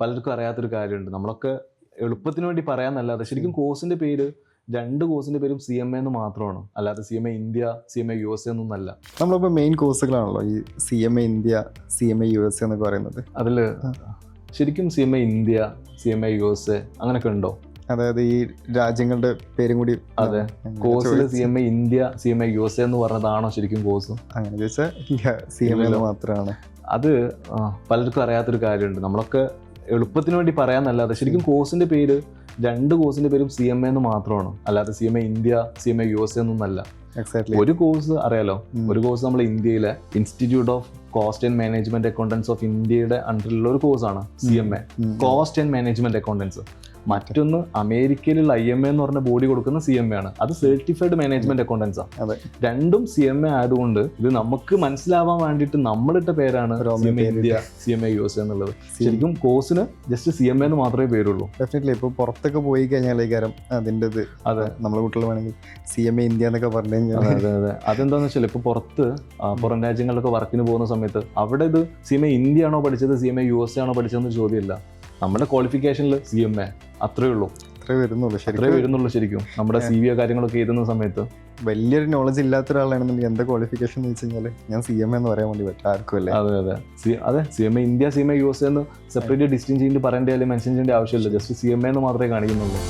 പലർക്കും അറിയാത്തൊരു കാര്യമുണ്ട്. നമ്മളൊക്കെ എളുപ്പത്തിന് വേണ്ടി പറയാന്നല്ലാതെ ശരിക്കും കോഴ്സിന്റെ പേര് 2 കോഴ്സിന്റെ പേരും CMA എന്ന് മാത്രമാണ്. അല്ലാതെ CMA ഇന്ത്യ, CMA USA എന്നൊന്നല്ല. നമ്മളിപ്പോൾ മെയിൻ കോഴ്സുകളാണല്ലോ ഈ CMA ഇന്ത്യ, CMA USA എന്നൊക്കെ പറയുന്നത്. അതിൽ ശരിക്കും CMA ഇന്ത്യ, CMA USA അങ്ങനെയൊക്കെ ഉണ്ടോ? അതായത് ഈ രാജ്യങ്ങളുടെ പേരും കൂടി അതെ, കോഴ്സിൽ CMA ഇന്ത്യ, CMA USA എന്ന് പറഞ്ഞതാണോ ശരിക്കും കോഴ്സ്? അങ്ങനെ ചോദിച്ചാൽ CMA എന്ന് മാത്രമാണ്. അത് പലർക്കും അറിയാത്തൊരു കാര്യമുണ്ട്. നമ്മളൊക്കെ എളുപ്പത്തിന് വേണ്ടി പറയാന്നല്ലാതെ ശരിക്കും കോഴ്സിന്റെ പേര് 2 കോഴ്സിന്റെ പേരും CMA എന്ന് മാത്രമാണ്. അല്ലാതെ CMA ഇന്ത്യ, CMA USA എന്നൊന്നല്ല. എക്സാക്ട്ലി. ഒരു കോഴ്സ് അറിയാലോ, ഒരു കോഴ്സ് നമ്മൾ ഇന്ത്യയിലെ Institute of Cost and management Accountants of ഇന്ത്യയുടെ അണ്ടറിലുള്ള ഒരു കോഴ്സാണ് CMA, cost and management accountants. മറ്റൊന്ന് അമേരിക്കയിലുള്ള IMA എന്ന് പറഞ്ഞ ബോഡി കൊടുക്കുന്ന CMA ആണ്. അത് സർട്ടിഫൈഡ് മാനേജ്മെന്റ് അക്കൗണ്ടൻസ് ആണ്. രണ്ടും CMA ആയതുകൊണ്ട് ഇത് നമുക്ക് മനസ്സിലാവാൻ വേണ്ടിയിട്ട് നമ്മളിട്ട പേരാണ് CMA ഇന്ത്യ, CMA USA എന്നുള്ളത്. ശരിക്കും കോഴ്സിന് ജസ്റ്റ് CMA എന്ന് മാത്രമേ പേരുള്ളൂ. ഡെഫിനറ്റ്ലി. ഇപ്പോൾ പുറത്തൊക്കെ പോയി കഴിഞ്ഞാൽ അതിൻ്റെ ഇത് അതെ, നമ്മളെ കുട്ടികൾ വേണമെങ്കിൽ CMA ഇന്ത്യ എന്നൊക്കെ പറഞ്ഞു കഴിഞ്ഞാൽ അതെ അതെ അതെന്താണെന്ന് വെച്ചാൽ ഇപ്പോൾ പുറം രാജ്യങ്ങളിലൊക്കെ വർക്കിന് പോകുന്ന സമയത്ത് അവിടെ ഇത് CMA ഇന്ത്യ ആണോ പഠിച്ചത്, CMA USA ആണോ പഠിച്ചതെന്ന് ചോദ്യമില്ല. നമ്മുടെ ക്വാളിഫിക്കേഷനിൽ CMA അത്രേ ഉള്ളൂ, അത്രേ വരുന്നുള്ളൂ. ശരിക്കും നമ്മുടെ CV കാര്യങ്ങളൊക്കെ എഴുതുന്ന സമയത്ത് വലിയൊരു നോളജ് ഇല്ലാത്ത ഒരാളാണെന്നുണ്ടെങ്കിൽ എന്താ ക്വാളിഫിക്കേഷൻ എന്ന് വെച്ച് കഴിഞ്ഞാൽ ഞാൻ CMA എന്ന് പറയാൻ വേണ്ടി പറ്റും ആർക്കും അല്ലേ. അതെ CMA ഇന്ത്യ, CMA USA എന്ന് സെപ്പറേറ്റ് ഡിസ്റ്റിങ് ചെയ്തിട്ട് പറയേണ്ട അല്ലെങ്കിൽ മെൻഷൻ ചെയ്യേണ്ട ആവശ്യമില്ല. ജസ്റ്റ് CMA എന്ന് മാത്രമേ കാണിക്കുന്നുള്ളൂ.